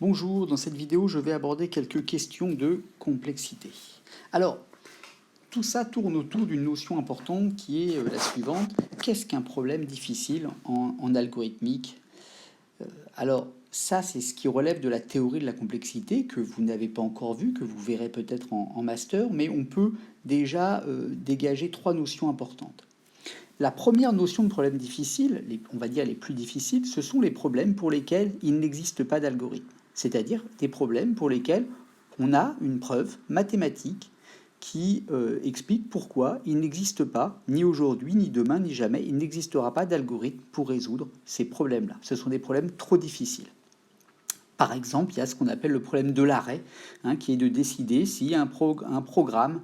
Bonjour, dans cette vidéo, je vais aborder quelques questions de complexité. Alors, tout ça tourne autour d'une notion importante qui est la suivante. Qu'est-ce qu'un problème difficile en algorithmique? Alors, ça, c'est ce qui relève de la théorie de la complexité que vous n'avez pas encore vu, que vous verrez peut-être en master, mais on peut déjà dégager trois notions importantes. La première notion de problème difficile, on va dire les plus difficiles, ce sont les problèmes pour lesquels il n'existe pas d'algorithme. C'est-à-dire des problèmes pour lesquels on a une preuve mathématique qui explique pourquoi il n'existe pas, ni aujourd'hui, ni demain, ni jamais, il n'existera pas d'algorithme pour résoudre ces problèmes-là. Ce sont des problèmes trop difficiles. Par exemple, il y a ce qu'on appelle le problème de l'arrêt, qui est de décider si un programme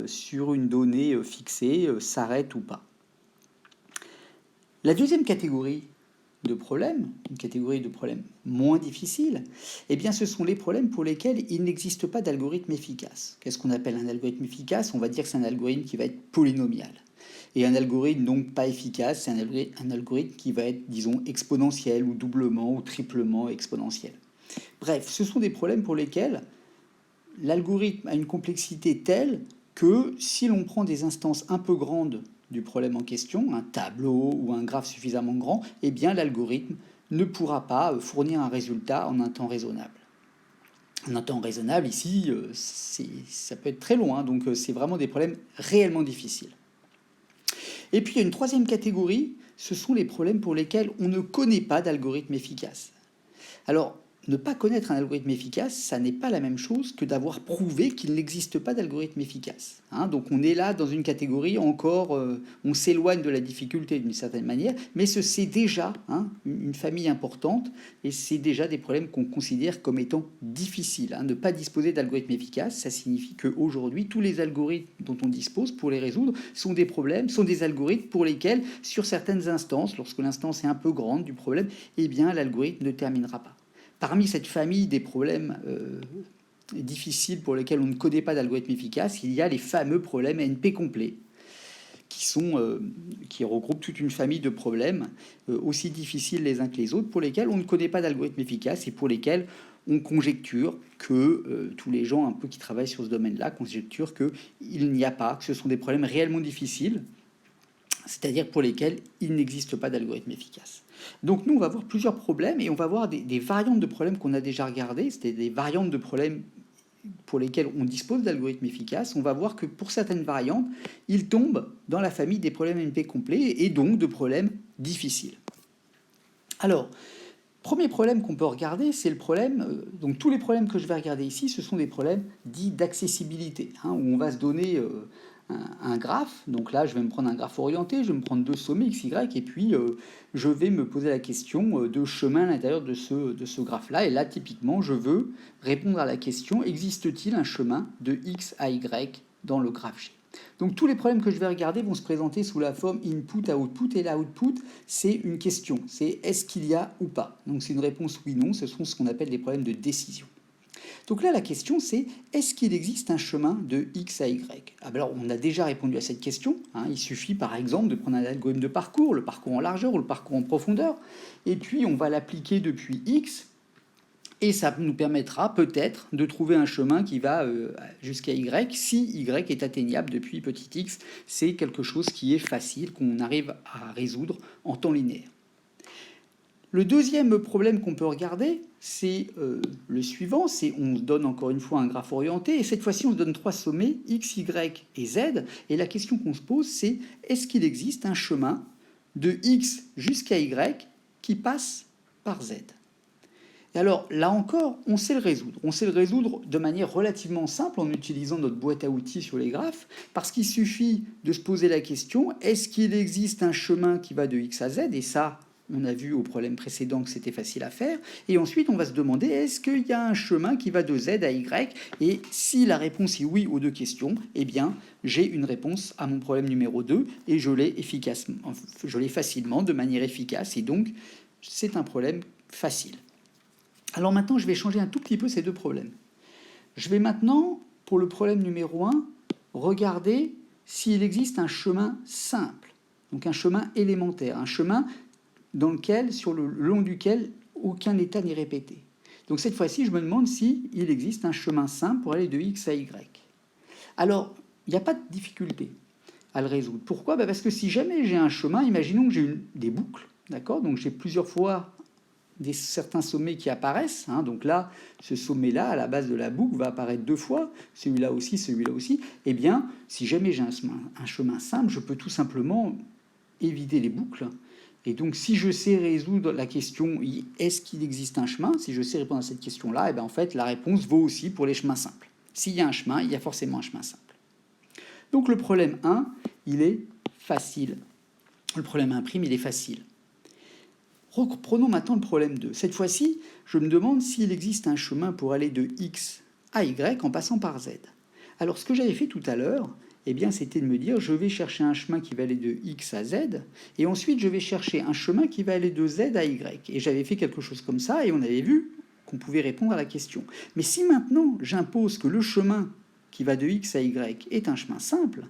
sur une donnée fixée s'arrête ou pas. La deuxième catégorie de problèmes, une catégorie de problèmes moins difficiles, eh bien ce sont les problèmes pour lesquels il n'existe pas d'algorithme efficace. Qu'est-ce qu'on appelle un algorithme efficace? On va dire que c'est un algorithme qui va être polynomial. Et un algorithme donc pas efficace, c'est un algorithme qui va être, disons, exponentiel ou doublement ou triplement exponentiel. Bref, ce sont des problèmes pour lesquels l'algorithme a une complexité telle que si l'on prend des instances un peu grandes du problème en question, un tableau ou un graphe suffisamment grand, eh bien l'algorithme ne pourra pas fournir un résultat en un temps raisonnable. Un temps raisonnable, ici, ça peut être très loin, donc c'est vraiment des problèmes réellement difficiles. Et puis il y a une troisième catégorie, ce sont les problèmes pour lesquels on ne connaît pas d'algorithme efficace. Alors, ne pas connaître un algorithme efficace, ça n'est pas la même chose que d'avoir prouvé qu'il n'existe pas d'algorithme efficace. Donc on est là dans une catégorie encore, on s'éloigne de la difficulté d'une certaine manière, mais c'est déjà une famille importante et c'est déjà des problèmes qu'on considère comme étant difficiles. Ne pas disposer d'algorithme efficace, ça signifie qu'aujourd'hui, tous les algorithmes dont on dispose pour les résoudre sont des problèmes, sont des algorithmes pour lesquels, sur certaines instances, lorsque l'instance est un peu grande du problème, eh bien l'algorithme ne terminera pas. Parmi cette famille des problèmes difficiles pour lesquels on ne connaît pas d'algorithme efficace, il y a les fameux problèmes NP complets, qui regroupent toute une famille de problèmes aussi difficiles les uns que les autres, pour lesquels on ne connaît pas d'algorithme efficace et pour lesquels on conjecture que tous les gens un peu qui travaillent sur ce domaine-là conjecturent qu'il n'y a pas, que ce sont des problèmes réellement difficiles, c'est-à-dire pour lesquels il n'existe pas d'algorithme efficace. Donc nous, on va voir plusieurs problèmes et on va voir des variantes de problèmes qu'on a déjà regardées, c'est des variantes de problèmes pour lesquels on dispose d'algorithmes efficaces. On va voir que pour certaines variantes, ils tombent dans la famille des problèmes NP complets et donc de problèmes difficiles. Alors, premier problème qu'on peut regarder, c'est le problème, donc tous les problèmes que je vais regarder ici, ce sont des problèmes dits d'accessibilité, où on va se donner un graphe. Donc là, je vais me prendre un graphe orienté, je vais me prendre deux sommets x, y, et puis je vais me poser la question de chemin à l'intérieur de ce graphe-là. Et là, typiquement, je veux répondre à la question, existe-t-il un chemin de x à y dans le graphe G? Donc tous les problèmes que je vais regarder vont se présenter sous la forme input-output, et l'output, c'est une question, c'est est-ce qu'il y a ou pas. Donc c'est une réponse oui-non, ce sont ce qu'on appelle des problèmes de décision. Donc là, la question, c'est est-ce qu'il existe un chemin de x à y? Alors, on a déjà répondu à cette question. Il suffit, par exemple, de prendre un algorithme de parcours, le parcours en largeur ou le parcours en profondeur, et puis on va l'appliquer depuis x, et ça nous permettra peut-être de trouver un chemin qui va jusqu'à y, si y est atteignable depuis petit x. C'est quelque chose qui est facile, qu'on arrive à résoudre en temps linéaire. Le deuxième problème qu'on peut regarder, c'est le suivant, c'est on donne encore une fois un graphe orienté, et cette fois-ci on se donne trois sommets, x, y et z, et la question qu'on se pose, c'est est-ce qu'il existe un chemin de x jusqu'à y qui passe par z? Et alors, là encore, on sait le résoudre. On sait le résoudre de manière relativement simple en utilisant notre boîte à outils sur les graphes, parce qu'il suffit de se poser la question, est-ce qu'il existe un chemin qui va de x à z? Et ça, on a vu au problème précédent que c'était facile à faire. Et ensuite, on va se demander, est-ce qu'il y a un chemin qui va de z à y? Et si la réponse est oui aux deux questions, eh bien, j'ai une réponse à mon problème numéro 2, et je l'ai facilement, de manière efficace. Et donc, c'est un problème facile. Alors maintenant, je vais changer un tout petit peu ces deux problèmes. Je vais maintenant, pour le problème numéro 1, regarder s'il existe un chemin simple, donc un chemin élémentaire, un chemin sur le long duquel aucun état n'est répété. Donc cette fois-ci, je me demande s'il existe un chemin simple pour aller de x à y. Alors, il n'y a pas de difficulté à le résoudre. Pourquoi? Parce que si jamais j'ai un chemin, imaginons que j'ai des boucles, d'accord? Donc j'ai plusieurs fois certains sommets qui apparaissent. Hein. Donc là, ce sommet-là, à la base de la boucle, va apparaître 2 fois, celui-là aussi, celui-là aussi. Eh bien, si jamais j'ai un chemin simple, je peux tout simplement éviter les boucles. Et donc, si je sais résoudre la question est-ce qu'il existe un chemin, si je sais répondre à cette question-là, eh bien, en fait, la réponse vaut aussi pour les chemins simples. S'il y a un chemin, il y a forcément un chemin simple. Donc, le problème 1, il est facile. Le problème 1', il est facile. Reprenons maintenant le problème 2. Cette fois-ci, je me demande s'il existe un chemin pour aller de x à y en passant par z. Alors, ce que j'avais fait tout à l'heure, eh bien, c'était de me dire, je vais chercher un chemin qui va aller de x à z, et ensuite, je vais chercher un chemin qui va aller de z à y. Et j'avais fait quelque chose comme ça, et on avait vu qu'on pouvait répondre à la question. Mais si maintenant, j'impose que le chemin qui va de x à y est un chemin simple,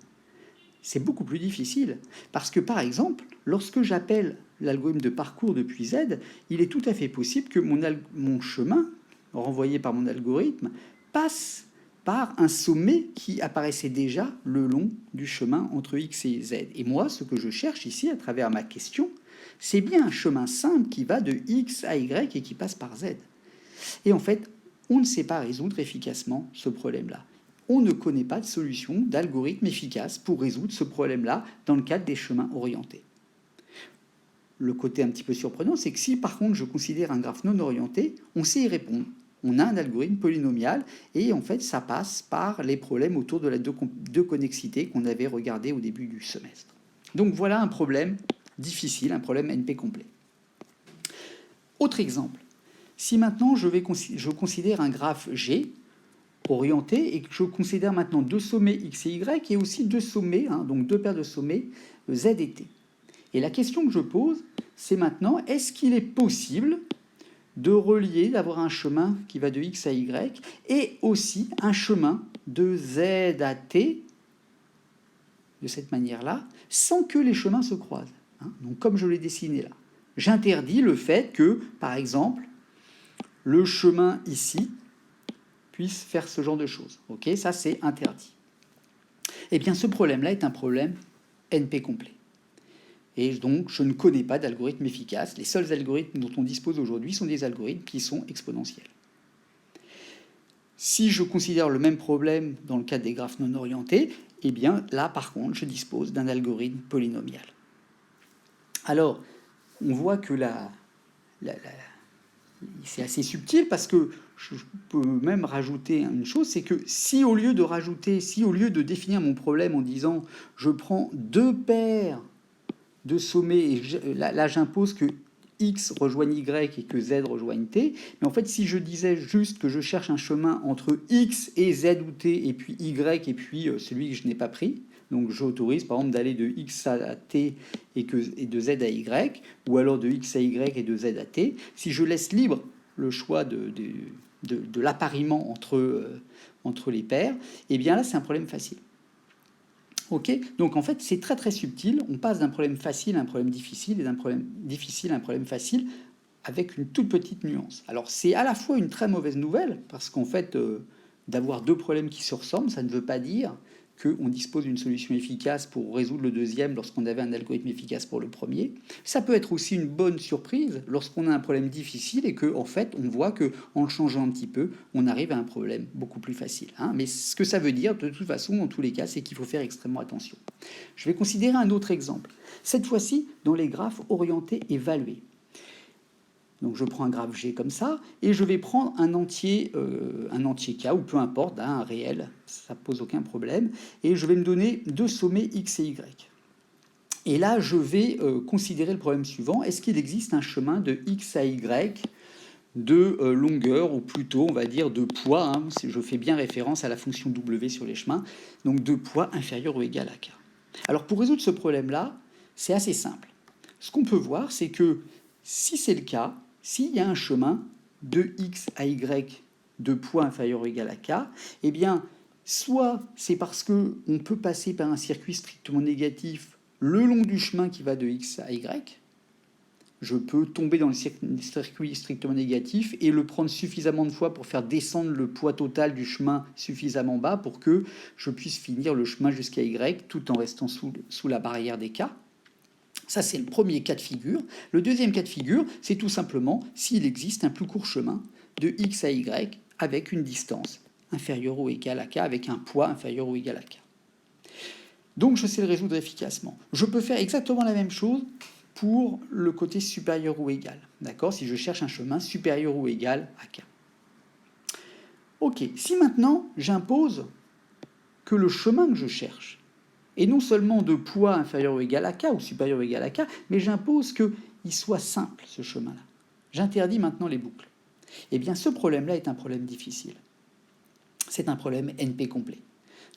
c'est beaucoup plus difficile. Parce que, par exemple, lorsque j'appelle l'algorithme de parcours depuis z, il est tout à fait possible que mon chemin, renvoyé par mon algorithme, passe par un sommet qui apparaissait déjà le long du chemin entre x et z. Et moi, ce que je cherche ici, à travers ma question, c'est bien un chemin simple qui va de x à y et qui passe par z. Et en fait, on ne sait pas résoudre efficacement ce problème-là. On ne connaît pas de solution, d'algorithme efficace pour résoudre ce problème-là dans le cadre des chemins orientés. Le côté un petit peu surprenant, c'est que si par contre je considère un graphe non orienté, on sait y répondre. On a un algorithme polynomial et en fait ça passe par les problèmes autour de la deux connexité qu'on avait regardé au début du semestre. Donc voilà un problème difficile, un problème NP complet. Autre exemple, si maintenant je considère un graphe G orienté et que je considère maintenant 2 sommets x et y et aussi 2 sommets, donc 2 paires de sommets z et t. Et la question que je pose, c'est maintenant, est-ce qu'il est possible de relier, d'avoir un chemin qui va de x à y et aussi un chemin de z à t de cette manière-là, sans que les chemins se croisent. Donc comme je l'ai dessiné là. J'interdis le fait que, par exemple, le chemin ici puisse faire ce genre de choses. Ok, ça c'est interdit. Eh bien ce problème-là est un problème NP complet. Et donc je ne connais pas d'algorithme efficace. Les seuls algorithmes dont on dispose aujourd'hui sont des algorithmes qui sont exponentiels. Si je considère le même problème dans le cadre des graphes non orientés, eh bien là par contre je dispose d'un algorithme polynomial. Alors on voit que c'est assez subtil parce que je peux même rajouter une chose, c'est que si au lieu de définir mon problème en disant je prends 2 paires de sommets, et là j'impose que x rejoigne y et que z rejoigne t, mais en fait si je disais juste que je cherche un chemin entre x et z ou t et puis y et puis celui que je n'ai pas pris, donc j'autorise par exemple d'aller de x à t et de z à y, ou alors de x à y et de z à t, si je laisse libre le choix de l'appariement entre les paires, et bien là c'est un problème facile. Ok, donc en fait c'est très très subtil, on passe d'un problème facile à un problème difficile et d'un problème difficile à un problème facile avec une toute petite nuance. Alors c'est à la fois une très mauvaise nouvelle parce qu'en fait d'avoir 2 problèmes qui se ressemblent, ça ne veut pas dire qu'on dispose d'une solution efficace pour résoudre le deuxième lorsqu'on avait un algorithme efficace pour le premier. Ça peut être aussi une bonne surprise lorsqu'on a un problème difficile et qu'en fait, on voit qu'en le changeant un petit peu, on arrive à un problème beaucoup plus facile. Mais ce que ça veut dire, de toute façon, dans tous les cas, c'est qu'il faut faire extrêmement attention. Je vais considérer un autre exemple. Cette fois-ci, dans les graphes orientés évalués. Donc je prends un graphe G comme ça, et je vais prendre un entier K, ou peu importe, un réel, ça ne pose aucun problème, et je vais me donner 2 sommets X et Y. Et là, je vais considérer le problème suivant, est-ce qu'il existe un chemin de X à Y de longueur, ou plutôt, on va dire, de poids, je fais bien référence à la fonction W sur les chemins, donc de poids inférieur ou égal à K. Alors pour résoudre ce problème-là, c'est assez simple. Ce qu'on peut voir, c'est que si c'est le cas, s'il y a un chemin de x à y de poids inférieur ou égal à k, eh bien, soit c'est parce qu'on peut passer par un circuit strictement négatif le long du chemin qui va de x à y, je peux tomber dans le circuit strictement négatif et le prendre suffisamment de fois pour faire descendre le poids total du chemin suffisamment bas pour que je puisse finir le chemin jusqu'à Y tout en restant sous la barrière des K. Ça, c'est le premier cas de figure. Le deuxième cas de figure, c'est tout simplement s'il existe un plus court chemin de X à Y avec une distance inférieure ou égale à K, avec un poids inférieur ou égal à K. Donc, je sais le résoudre efficacement. Je peux faire exactement la même chose pour le côté supérieur ou égal. D'accord? Si je cherche un chemin supérieur ou égal à K. Ok, si maintenant j'impose que le chemin que je cherche, et non seulement de poids inférieur ou égal à K, ou supérieur ou égal à K, mais j'impose qu'il soit simple, ce chemin-là. J'interdis maintenant les boucles. Eh bien, ce problème-là est un problème difficile. C'est un problème NP complet.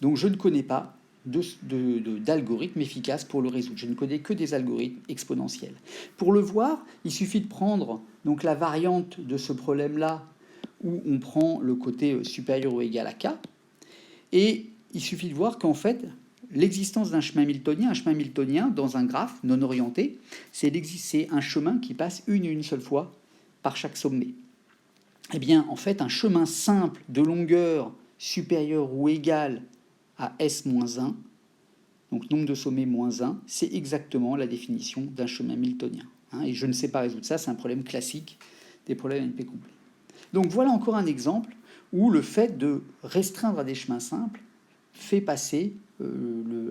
Donc, je ne connais pas d'algorithme efficace pour le résoudre. Je ne connais que des algorithmes exponentiels. Pour le voir, il suffit de prendre donc, la variante de ce problème-là, où on prend le côté supérieur ou égal à K, et il suffit de voir qu'en fait, l'existence d'un chemin hamiltonien dans un graphe non orienté, c'est un chemin qui passe une seule fois par chaque sommet. Eh bien, en fait, un chemin simple de longueur supérieure ou égale à S-1, donc nombre de sommets moins 1, c'est exactement la définition d'un chemin hamiltonien. Et je ne sais pas résoudre ça, c'est un problème classique des problèmes NP complets. Donc voilà encore un exemple où le fait de restreindre à des chemins simples fait passer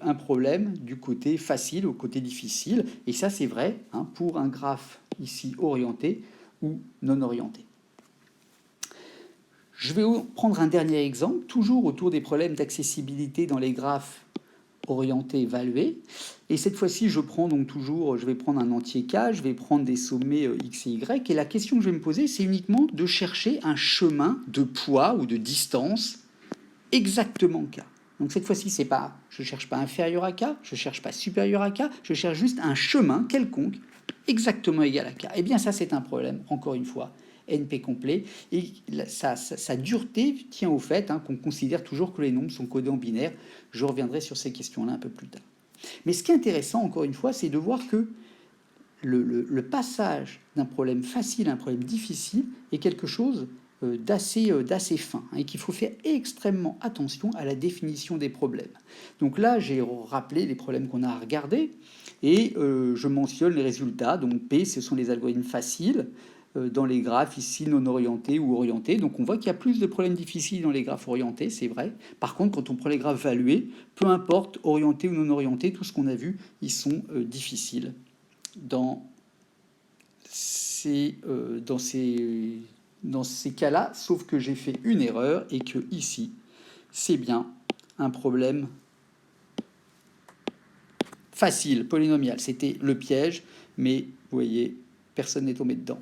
un problème du côté facile au côté difficile. Et ça, c'est vrai pour un graphe ici orienté ou non orienté. Je vais prendre un dernier exemple, toujours autour des problèmes d'accessibilité dans les graphes orientés évalués. Et cette fois-ci, je vais prendre un entier K, je vais prendre des sommets X et Y. Et la question que je vais me poser, c'est uniquement de chercher un chemin de poids ou de distance exactement K. Donc cette fois-ci, je ne cherche pas inférieur à K, je ne cherche pas supérieur à K, je cherche juste un chemin quelconque exactement égal à K. Eh bien ça, c'est un problème, encore une fois, NP complet. Et sa dureté tient au fait qu'on considère toujours que les nombres sont codés en binaire. Je reviendrai sur ces questions-là un peu plus tard. Mais ce qui est intéressant, encore une fois, c'est de voir que le passage d'un problème facile à un problème difficile est quelque chose d'assez fin et qu'il faut faire extrêmement attention à la définition des problèmes. Donc là, j'ai rappelé les problèmes qu'on a à regarder et je mentionne les résultats. Donc P, ce sont les algorithmes faciles dans les graphes ici non orientés ou orientés. Donc on voit qu'il y a plus de problèmes difficiles dans les graphes orientés, c'est vrai. Par contre, quand on prend les graphes valués, peu importe orientés ou non orientés, tout ce qu'on a vu, ils sont difficiles dans ces cas-là, sauf que j'ai fait une erreur et que ici, c'est bien un problème facile, polynomial. C'était le piège, mais vous voyez, personne n'est tombé dedans.